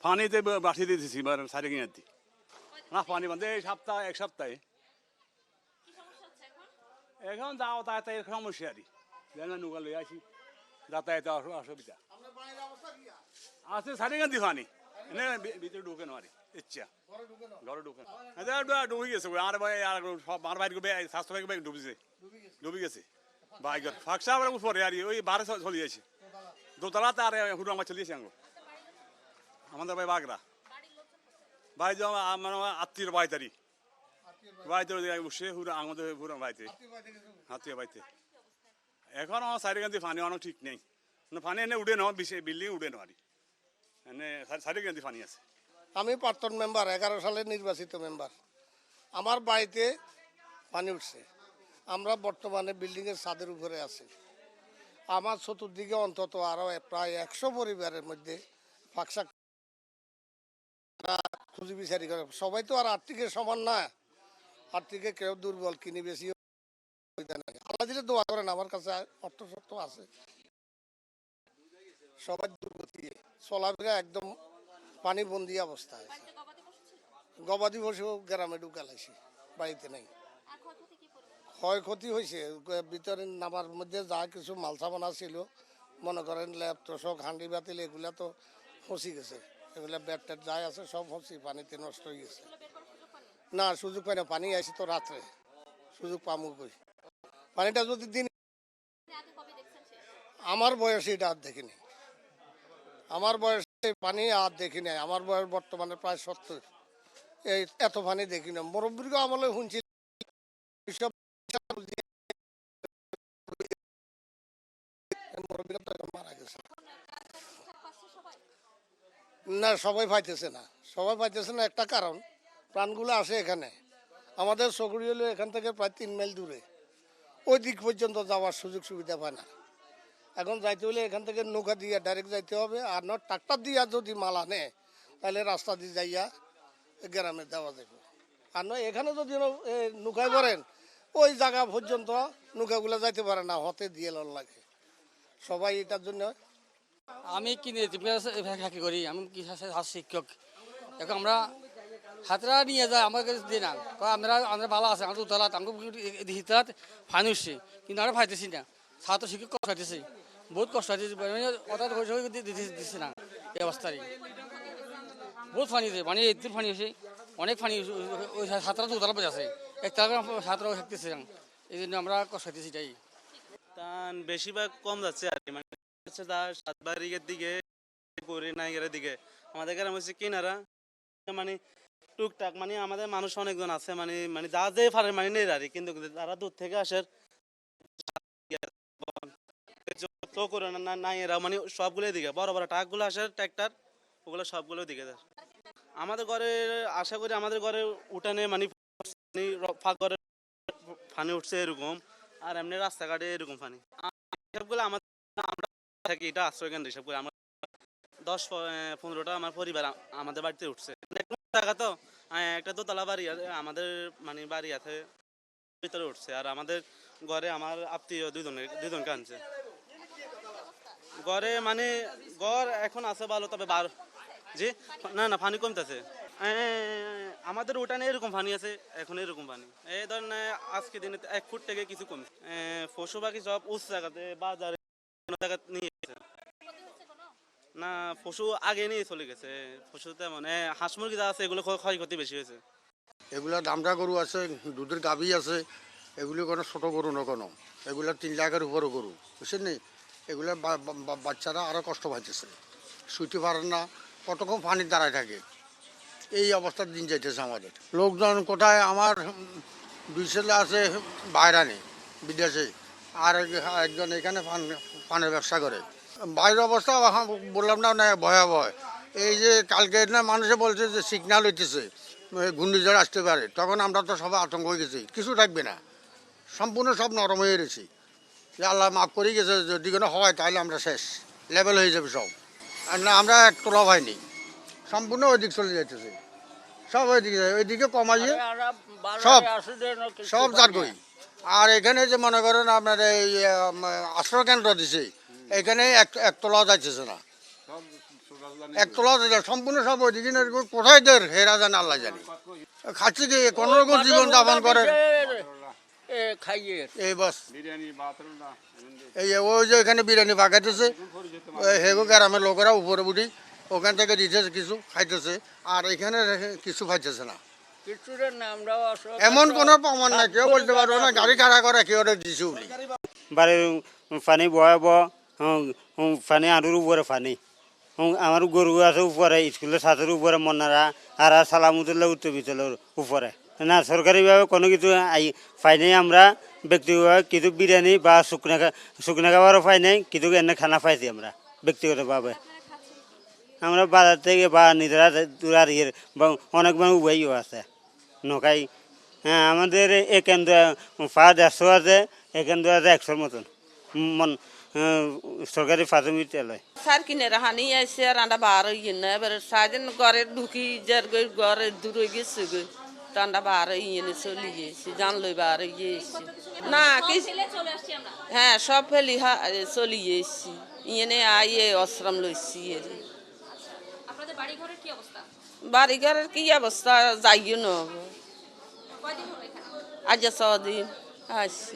পানিতে বাসি দিয়ে দিছি সাইডে কিনে দিই না পানি বান্ধে এই সপ্তাহ এক সপ্তাহে এখন যাও তাড়াতাড়ি সমস্যা আর যেন নৌকা লই আসি যাতায়াতে অসুবিধা আছে সাইডে কিনে দিই পানি এনে ভিতরে ঢুকে নারি ইচ্ছা ঘরে ঢুকে ডুবে গেছে আর ভাই আর সব মার বাইরে স্বাস্থ্য বাইক ডুবে গেছে বাইকের ফাঁকসা আবার উপরে আর ওই বারে চলে যাচ্ছে দোতলাতে আর হুড়ু আমার চলিয়েছে আঙ্গো আমাদের ভাই বাগরা ভাই মানে আত্মীয় বাইতারি বাইতারি বসে হুড়ো আমাদের হুড়ো বাইতে আত্মীয় বাইতে এখন আমার সাইডে গান্ধী পানি অনেক ঠিক নেই পানি এনে উঠে নেওয়া বিল্ডিং উঠে নেওয়া এনে সাইডে গান্ধী পানি আছে আমি প্রাক্তন মেম্বার 11 সালের নির্বাচিত মেম্বার আমার বাড়িতে পানি উঠছে আমরা বর্তমানে বিল্ডিংয়ের ছাদের উপরে আছি আমার চতুর্দিকে অন্তত আরো প্রায় 100 পরিবারের মধ্যে ফাঁকসা খুঁজি বিচারি করে সবাই তো আর আর্থিকের সমান না আর্থিকে কেউ দুর্বল কিনে বেশি আল্লাহ দিলে দোয়া করেন আমার কাছে অর্থ সত্য আছে সবাই দুর্গতি চলাফেরা একদম পানি বন্দি অবস্থা আছে গবাদি পশু গ্রামে ঢুকালাইছি বাড়িতে নেই ক্ষয়ক্ষতি হয়েছে ভিতরে নামার মধ্যে যা কিছু মাল সামান ছিল মনে করেন ল্যাপ তোষক হান্ডি বাতিল এগুলা তো ফসি গেছে এগুলা ব্যাট ট্যাট যাই আছে সব ফসি পানিতে নষ্ট হয়ে গেছে না সুযোগ পাই না পানি আসি তো রাত্রে সুযোগ পামু কই পানিটা যদি দিন আমার বয়সে এটা আর দেখিনি আমার বয়সে পানি আর দেখি নাই আমার বয়স বর্তমানে প্রায় 70 এই এত পানি দেখি না মুরব্বীকে আমলে শুনছি মারা গেছে না সবাই পাইতেছে না একটা কারণ প্রাণগুলো আসে এখানে আমাদের চকরি হলো এখান থেকে প্রায় 3 মাইল দূরে ওই দিক পর্যন্ত যাওয়ার সুযোগ সুবিধা পায় না এখন যাইতে হলে এখান থেকে নৌকা দিয়ে ডাইরেক্ট যাইতে হবে আর না ট্রাক্টর দিয়া যদি মাল আনে তাহলে রাস্তা দিয়ে যাইয়া গ্রামে দেওয়া যাবে আর নয় এখানে যদি নৌকায় ভরেন ওই জায়গা পর্যন্ত নৌকাগুলো যাইতে পারে না হতে দিয়ে লাগে সবাই এটার জন্য আমি কিনে চাকরি করি আমি কি শিক্ষক এখন আমরা হাতরা নিয়ে যায় আমার কাছে দিয়ে না আমরা ভালো আছে আমরা উতলাত আমাকে হিতাত ফাইন উঠছে কিন্তু আমরা ফাইতেছি না ছাত্র শিক্ষক কষ্ট হইতেছে বহুত কষ্ট হইতেছে অর্থাৎ দিচ্ছে না এই অবস্থায় বহুত ফানি হয়েছে মানে এর ফানি হয়েছে অনেক ফানি ওই ছাত্ররা তো উতলা বসে আছে একটা ছাত্র থাকতেছে এই জন্য আমরা কষ্ট হইতেছি এটাই টান বেশিরভাগ কম যাচ্ছে আর কি মানে 7 দিকে নাইগের দিকে আমাদের গ্রাম হচ্ছে কিনারা মানে টুকটাক মানে আমাদের মানুষ অনেকজন আছে মানে মানে যা যে পারে মানে নেই আর কিন্তু তারা দূর থেকে আসে তো করে না নাই এরা মানে সবগুলোই দিকে বড় বড় ট্রাকগুলো আসে ট্র্যাক্টর ওগুলো সবগুলো দিকে যায় আমাদের ঘরে আশা করি আমাদের ঘরে উঠানে মানে ফাঁক ঘরে পানি উঠছে এরকম আর এমনি রাস্তাঘাটে এরকম পানি সবগুলো আমাদের আমরা থাকি এটা আশ্রয় কেন্দ্র হিসাব করে আমার 10-15টা আমার পরিবার আমাদের বাড়িতে উঠছে টাকা তো একটা দোতলা বাড়ি আমাদের মানে বাড়ি আছে ভিতরে উঠছে আর আমাদের ঘরে আমার আত্মীয় দুজনকে আনছে ঘরে মানে ঘর এখন আছে ভালো তবে জি না পানি কমতেছে আমাদের উঠানে এরকম পানি আছে এখন এরকম পানি এই ধরেন আজকে দিনে 1 ফুট থেকে কিছু কমছে পশু পাখি সব উচ্চ জায়গাতে বাজারে নিয়ে গেছে না পশু আগে নিয়ে চলে গেছে পশু তেমন হাঁস মুরগি যা আছে এগুলো ক্ষয়ক্ষতি বেশি হয়েছে এগুলো দামটা গরু আছে দুধের গাভী আছে এগুলো কোনো ছোট গরু না কোনো এগুলো 3 লাখের উপরও গরু বুঝছেন নি এগুলো বাচ্চারা আরও কষ্ট পাইতেছে শুইতে পারেন না কতক্ষণ পানির দাঁড়ায় থাকে এই অবস্থার দিন যাইতেছে আমাদের লোকজন কোথায় আমার 2 ছেলে আছে বাইরানে বিদেশে আর একজন এখানে পানের ব্যবসা করে বাইরের অবস্থা বললাম না ভয়াবহ এই যে কালকে না মানুষে বলছে যে সিগন্যাল হইতেছে ঘূর্ণিঝড় আসতে পারে তখন আমরা তো সবাই আতঙ্ক হয়ে গেছি কিছু থাকবে না সম্পূর্ণ সব নরম হয়ে গেছি যে আল্লাহ মাফ করে গেছে যদি কোনো হয় তাহলে আমরা শেষ লেভেল হয়ে যাবে সব আর না আমরা এক তোলা হয়নি সম্পূর্ণ ওই দিক চলে যাইতেছে সব ওইদিকে ওইদিকে কমাইয়ে সব জারগই আর এখানে যে মনে করেন আপনার এই আশ্রয় কেন্দ্র দিছে এখানে এক তোলাও যাইতেছে না একতলা সম্পূর্ণ সব ওইদিকে কোথায় দের হেরা জানে আল্লাহ জানি খাচ্ছে কি কোনো রকম জীবন যাপন করে এই বাস এই ওই যে এখানে বিরিয়ানি পাকাইতেছে হেগো গ্রামের লোকেরা উপরে উঠি ওখান থেকে দিতেছে কিছু খাইতেছে আর এখানে কিছু খাইতেছে না এমন কোনো প্রমাণ নাই কেউ বলতে পারবো না গাড়ি খাড়া করে কেউ দিছে উনি বাড়ির পানি বয় পানি আরুর উপরে পানি আমার গরু আছে উপরে স্কুলের ছাত্রের উপরে মনারা আর সালামুদুল্লাহ উত্তর বিতলের উপরে না সরকারিভাবে কোনো কিছু পাই নাই আমরা ব্যক্তিগতভাবে কিছু বিরিয়ানি বা শুকনা খাবারও পাই নাই কিছু এনে খানা পাইছি আমরা ব্যক্তিগতভাবে আমরা বাজার থেকে বা নিজেরা দূরার ইয়ে বা অনেক মানুষ উপায়ও আছে নখাই হ্যাঁ আমাদের এখান পা 150 আছে এখান আছে 100 মতন সরকারি প্রাথমিক বিদ্যালয় সার কিনে রাহানি আইসে আর আন্ডা বার হইয়ে না এবার সাজেন ঘরে ঢুকি যার গই ঘরে দূর হয়ে গেছে গই তো আন্ডা বার হইয়ে নে চলে গিয়েছি জানলই বার হয়ে গিয়েছি না কি হ্যাঁ সব ফেলি চলে গিয়েছি ইয়ে আইয়ে আশ্রম লইছি বাড়ি ঘরের কি অবস্থা যাইও না আজ 6 দিন আসছি